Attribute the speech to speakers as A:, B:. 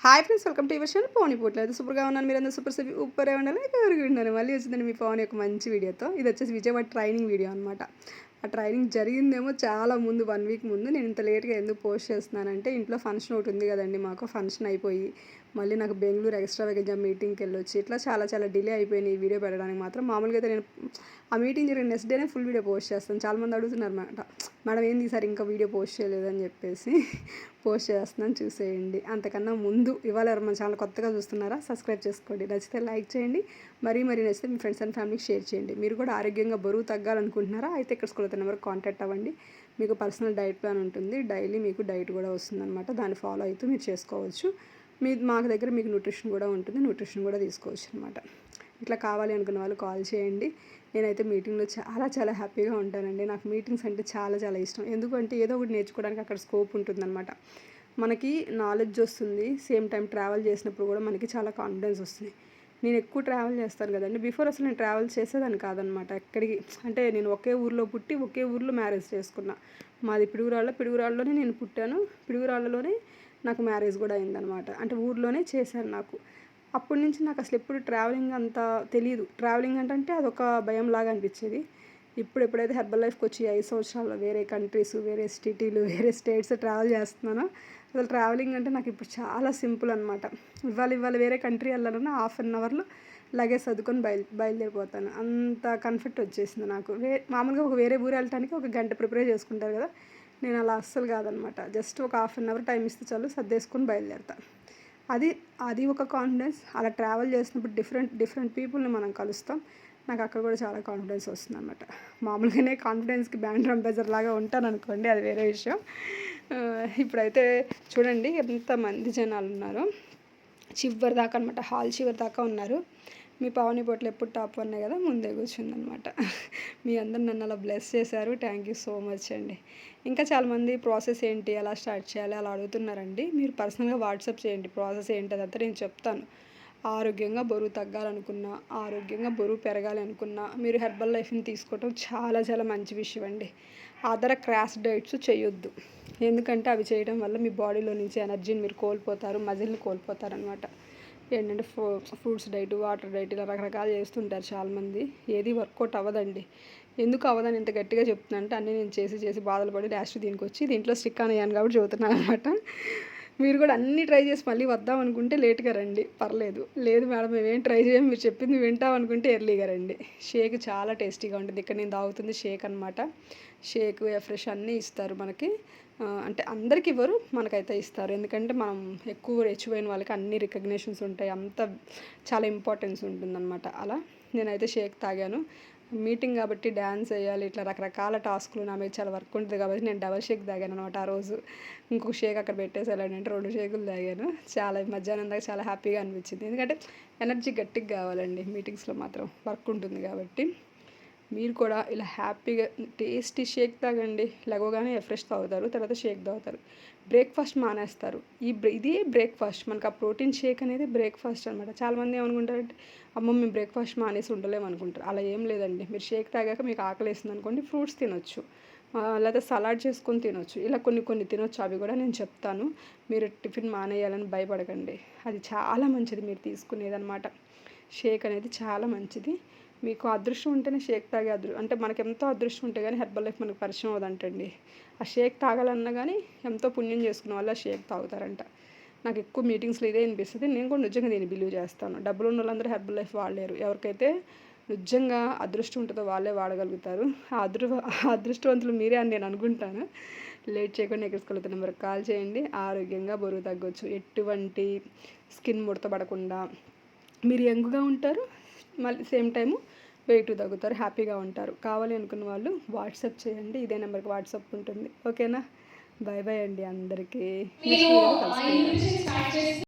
A: Hi friends, welcome to your channel Pavan పోట్లేదు. సూపర్గా ఉన్నాను, మీరు అందరూ సూపర్గా ఉండాలి. ఎవరికి ఉన్నాను మళ్ళీ వచ్చిందండి మీ పవన్ యొక్క మంచి వీడియోతో. ఇది వచ్చేసి విజయవాడ ట్రైనింగ్ వీడియో అనమాట. ఆ ట్రైనింగ్ జరిగిందేమో చాలా ముందు, 1 వీక్ ముందు. నేను ఇంత లేట్గా ఎందుకు పోస్ట్ చేస్తున్నానంటే, ఇంట్లో ఫంక్షన్ ఒకటి ఉంది కదండి మాకు. ఫంక్షన్ అయిపోయి మళ్ళీ నాకు బెంగళూరు ఎక్స్ట్రా ఎగ్జామ్ మీటింగ్కి వెళ్ళొచ్చి ఇట్లా చాలా డిలే అయిపోయింది ఈ వీడియో పెట్టడానికి మాత్రం. మామూలుగా అయితే నేను ఆ మీటింగ్ జరిగిన నెక్స్ట్ డేనే ఫుల్ వీడియో పోస్ట్ చేస్తాను. చాలామంది అడుగుతున్నారు అన్నమాట, మేడం ఏంది ఈసారి ఇంకా వీడియో పోస్ట్ చేయలేదని చెప్పేసి. పోస్ట్ చేస్తున్నాను, చూసేయండి. అంతకన్నా ముందు ఇవాళ ఎవరు మన ఛానల్ కొత్తగా చూస్తున్నారా, సబ్స్క్రైబ్ చేసుకోండి. నచ్చితే లైక్ చేయండి, మరీ నచ్చితే మీ ఫ్రెండ్స్ అండ్ ఫ్యామిలీకి షేర్ చేయండి. మీరు కూడా ఆరోగ్యంగా బరువు తగ్గాలనుకుంటున్నారా అయితే ఇక్కడ స్కూల్ నెంబర్ కాంటాక్ట్ అవ్వండి. మీకు పర్సనల్ డైట్ ప్లాన్ ఉంటుంది, డైలీ మీకు డైట్ కూడా వస్తుందన్నమాట. దాన్ని ఫాలో అవుతూ మీరు చేసుకోవచ్చు. మాకు దగ్గర మీకు న్యూట్రిషన్ కూడా ఉంటుంది, న్యూట్రిషన్ కూడా తీసుకోవచ్చు అనమాట. ఇట్లా కావాలి అనుకున్న వాళ్ళు కాల్ చేయండి. నేనైతే మీటింగ్లో చాలా హ్యాపీగా ఉంటానండి. నాకు మీటింగ్స్ అంటే చాలా ఇష్టం. ఎందుకంటే ఏదో ఒకటి నేర్చుకోవడానికి అక్కడ స్కోప్ ఉంటుందన్నమాట. మనకి నాలెడ్జ్ వస్తుంది, సేమ్ టైం ట్రావెల్ చేసినప్పుడు కూడా మనకి చాలా కాన్ఫిడెన్స్ వస్తుంది. నేను ఎక్కువ ట్రావెల్ చేస్తాను కదండి. బిఫోర్ అసలు నేను ట్రావెల్ చేసేదాన్ని కాదనమాట. ఎక్కడికి అంటే నేను ఒకే ఊర్లో పుట్టి ఒకే ఊర్లో మ్యారేజ్ చేసుకున్నా. మాది పిడుగురాళ్ళలోనే నేను పుట్టాను. పిడుగురాళ్ళలోనే నాకు మ్యారేజ్ కూడా అయిందనమాట. అంటే ఊర్లోనే చేశాను నాకు. అప్పటి నుంచి నాకు అసలు ఎప్పుడు ట్రావెలింగ్ అంత తెలియదు. ట్రావెలింగ్ అంటే అదొక భయం లాగా అనిపించేది. ఎప్పుడైతే హెర్బల్ లైఫ్కి వచ్చి 5 సంవత్సరాల్లో వేరే కంట్రీస్, వేరే సిటీలు, వేరే స్టేట్స్ ట్రావెల్ చేస్తున్నానో, అసలు ట్రావెలింగ్ అంటే నాకు ఇప్పుడు చాలా సింపుల్ అనమాట. ఇవాళ వేరే కంట్రీ వెళ్ళాలన్నా 1/2 అవర్లో లగేజ్ చదువుకొని బయలుదేరిపోతాను. అంత కంఫర్ట్ వచ్చేసింది నాకు. మామూలుగా ఒక వేరే ఊరు వెళ్ళటానికి 1 గంట ప్రిపేర్ చేసుకుంటారు కదా, నేను అలా అస్సలు కాదనమాట. జస్ట్ ఒక 1/2 అవర్ టైం ఇస్తే చాలు, సర్దేసుకొని బయలుదేరుతాను. అది ఒక కాన్ఫిడెన్స్. అలా ట్రావెల్ చేసినప్పుడు డిఫరెంట్ పీపుల్ని మనం కలుస్తాం. నాకు అక్కడ కూడా చాలా కాన్ఫిడెన్స్ వస్తుంది అనమాట. మామూలుగానే కాన్ఫిడెన్స్కి బ్యాండ్ అంబాసిడర్ లాగా ఉంటాను అనుకోండి, అది వేరే విషయం. ఇప్పుడైతే చూడండి ఎంతమంది జనాలు ఉన్నారు. చివరి దాకా అనమాట, హాల్ చివరి దాకా ఉన్నారు. మీ పావని పోట్లు ఎప్పుడు టాప్ 1 కదా, ముందే కూర్చుందనమాట. మీ అందరు నన్ను అలా బ్లెస్ చేశారు, థ్యాంక్ యూ సో మచ్ అండి. ఇంకా చాలామంది ప్రాసెస్ ఏంటి, ఎలా స్టార్ట్ చేయాలి అలా అడుగుతున్నారండి. మీరు పర్సనల్గా వాట్సాప్ చేయండి, ప్రాసెస్ ఏంటి అదంతా నేను చెప్తాను. ఆరోగ్యంగా బరువు తగ్గాలనుకున్నా, ఆరోగ్యంగా బరువు పెరగాలి అనుకున్నా, మీరు హెర్బల్ లైఫ్ని తీసుకోవటం చాలా మంచి విషయం అండి. అదర్ క్రాష్ డైట్స్ చేయొద్దు. ఎందుకంటే అవి చేయడం వల్ల మీ బాడీలో నుంచి ఎనర్జీని మీరు కోల్పోతారు, మజిల్ని కోల్పోతారు అనమాట. ఏంటంటే ఫ్రూట్స్ డైట్, వాటర్ డైట్ ఇలా రకరకాలు చేస్తుంటారు చాలామంది. ఏది వర్కౌట్ అవ్వదండి. ఎందుకు అవ్వదని ఇంత గట్టిగా చెప్తున్నా అంటే, అన్నీ నేను చేసి బాధలు పడి లాస్ట్ దీంట్లో స్టిక్ అయ్యాను కాబట్టి చెబుతున్నాను అనమాట. మీరు కూడా అన్నీ ట్రై చేసి మళ్ళీ వద్దాం అనుకుంటే లేట్గా రండి, పర్లేదు. లేదు మేడం మేమేం ట్రై చేయం, మీరు చెప్పింది వింటాం అనుకుంటే ఎర్లీగా రండి. షేక్ చాలా టేస్టీగా ఉంటుంది. ఇక్కడ నేను తాగుతుంది షేక్ అనమాట. షేక్, ఫ్రెష్ అన్నీ ఇస్తారు మనకి. అంటే అందరికి ఇవ్వరు, మనకైతే ఇస్తారు. ఎందుకంటే మనం ఎక్కువ రెచ్చిపోయిన వాళ్ళకి అన్ని రికగ్నేషన్స్ ఉంటాయి, అంత చాలా ఇంపార్టెన్స్ ఉంటుందన్నమాట. అలా నేనైతే షేక్ తాగాను. మీటింగ్ కాబట్టి డ్యాన్స్ వేయాలి, ఇట్లా రకరకాల టాస్కులు నా మీద చాలా వర్క్ ఉంటుంది కాబట్టి నేను డబల్ షేక్ తాగాను అనమాట ఆ రోజు. ఇంకొక షేక్ అక్కడ పెట్టేసేయాలంటే 2 షేకులు తాగాను. చాలా మధ్యాహ్నం దాకా చాలా హ్యాపీగా అనిపించింది. ఎందుకంటే ఎనర్జీ గట్టిగా కావాలండి, మీటింగ్స్లో మాత్రం వర్క్ ఉంటుంది కాబట్టి. మీరు కూడా ఇలా హ్యాపీగా టేస్టీ షేక్ తాగండి. లెగవగానే ఫ్రెష్ తాగుతారు, తర్వాత షేక్ తాగుతారు. బ్రేక్ఫాస్ట్ మానేస్తారు. ఇదే బ్రేక్ఫాస్ట్. మనకు ఆ ప్రోటీన్ షేక్ అనేది బ్రేక్ఫాస్ట్ అనమాట. చాలామంది ఏమనుకుంటారంటే, అమ్మో మేము బ్రేక్ఫాస్ట్ మానేసి ఉండలేము అనుకుంటారు. అలా ఏం లేదండి. మీరు షేక్ తాగాక మీకు ఆకలి వేస్తుంది అనుకోండి, ఫ్రూట్స్ తినొచ్చు, లేదా సలాడ్ చేసుకొని తినొచ్చు. ఇలా కొన్ని తినొచ్చు. అవి కూడా నేను చెప్తాను. మీరు టిఫిన్ మానేయాలని భయపడకండి, అది చాలా మంచిది మీరు తీసుకునేదన్నమాట. షేక్ అనేది చాలా మంచిది. మీకు అదృష్టం ఉంటేనే షేక్ తాగే అంటే మనకు ఎంతో అదృష్టం ఉంటే కానీ హెర్బల్ లైఫ్ మనకు పరిచయం అవ్వదంటండి. ఆ షేక్ తాగాలన్నా కానీ ఎంతో పుణ్యం చేసుకున్న వాళ్ళు ఆ షేక్ తాగుతారంట. నాకు ఎక్కువ మీటింగ్స్లో ఇదే అనిపిస్తుంది. నేను కూడా నిజంగా దీన్ని బిలీవ్ చేస్తాను. డబ్బులు ఉన్న వాళ్ళందరూ హెర్బల్ లైఫ్ వాడలేరు. ఎవరికైతే నిజంగా అదృష్టం ఉంటుందో వాళ్ళే వాడగలుగుతారు. ఆ అదృష్టవంతులు మీరే అని నేను అనుకుంటాను. లేట్ చేయకుండా ఎక్కడికి నెంబర్కి కాల్ చేయండి. ఆరోగ్యంగా బరువు తగ్గొచ్చు. ఎటువంటి స్కిన్ ముడతపడకుండా మీరు యంగ్గా ఉంటారు, మళ్ళీ సేమ్ టైము వెయిట్ తగ్గుతారు, హ్యాపీగా ఉంటారు. కావాలి అనుకున్న వాళ్ళు వాట్సాప్ చేయండి. ఇదే నెంబర్కి వాట్సాప్ ఉంటుంది. ఓకేనా? బాయ్ అండి అందరికీ.